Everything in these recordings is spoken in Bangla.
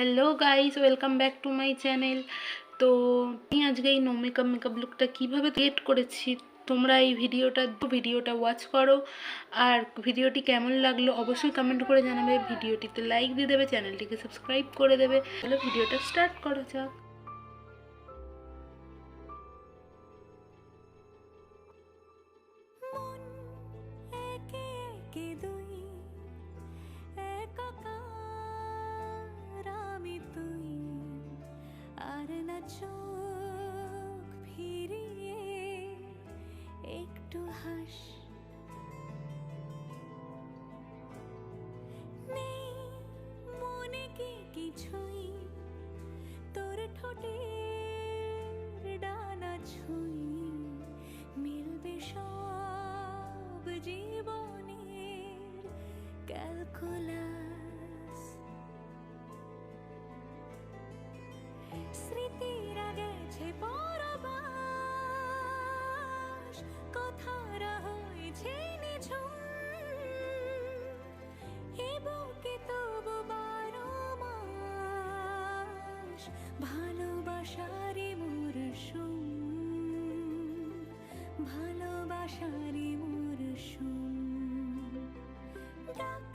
Hello guys, welcome back to my channel. তো আমি আজকে এই নো মেকআপ লুকটা কীভাবে ক্রিয়েট করেছি তোমরা এই ভিডিওটা ওয়াচ করো। আর ভিডিওটি কেমন লাগলো অবশ্যই কমেন্ট করে জানাবে, ভিডিওটিতে লাইক দিয়ে দেবে, চ্যানেলটিকে সাবস্ক্রাইব করে দেবে। তাহলে ভিডিওটা স্টার্ট করা যাক। চোখ ফিরিয়ে একটু হাস, নেই মনে কি কিছুই, তোর ঠোঁটের ডানা ছুঁই, মিলবে সব জীবনের ক্যালকুলাস। স্মৃতিরা গেছে পরবাস, কথারা হয়েছে নিঝুম, এ বুকে তবু 12 মাস ভালোবাসারই মরশুম, ভালোবাসারই মরশুম। ডাক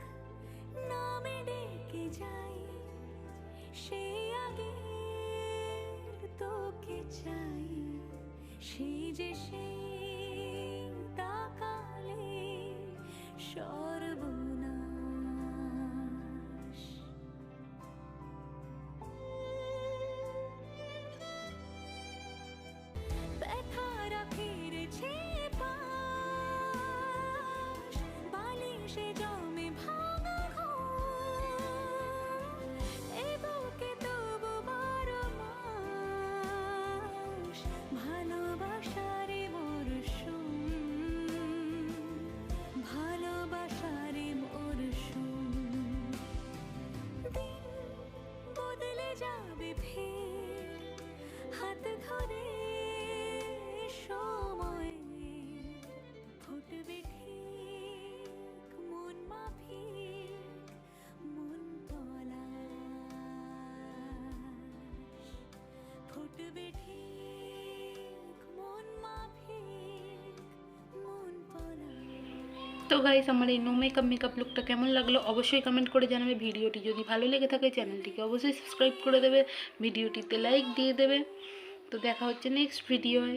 নামে ডেকে যাই, সে আগে তোকে চাই, সেই যে সেই তাকালে সর্বনাশ। ব্যথারা ফিরেছে পাশ, বালিশে জমে ভাঙা ঘুম, এ বুকে তবু 12 মাস ভালোবাসারই মরশুম, ভালোবাসারই মরশুম। দিন বদলে যাবে ফের, হাত ধরে সময় ফুটবে ঠিক মন মাফিক, মন পলাশ, ফুটবে ঠিক মন মাফিক, মন পলাশ। তো গাইস, আমার এই নো মেকআপ লুকটা কেমন লাগলো অবশ্যই কমেন্ট করে জানাবে। ভিডিওটি যদি ভালো লেগে থাকে চ্যানেলটিকে অবশ্যই সাবস্ক্রাইব করে দেবে, ভিডিওটিতে লাইক দিয়ে দেবে। তো দেখা হচ্ছে নেক্সট ভিডিওয়।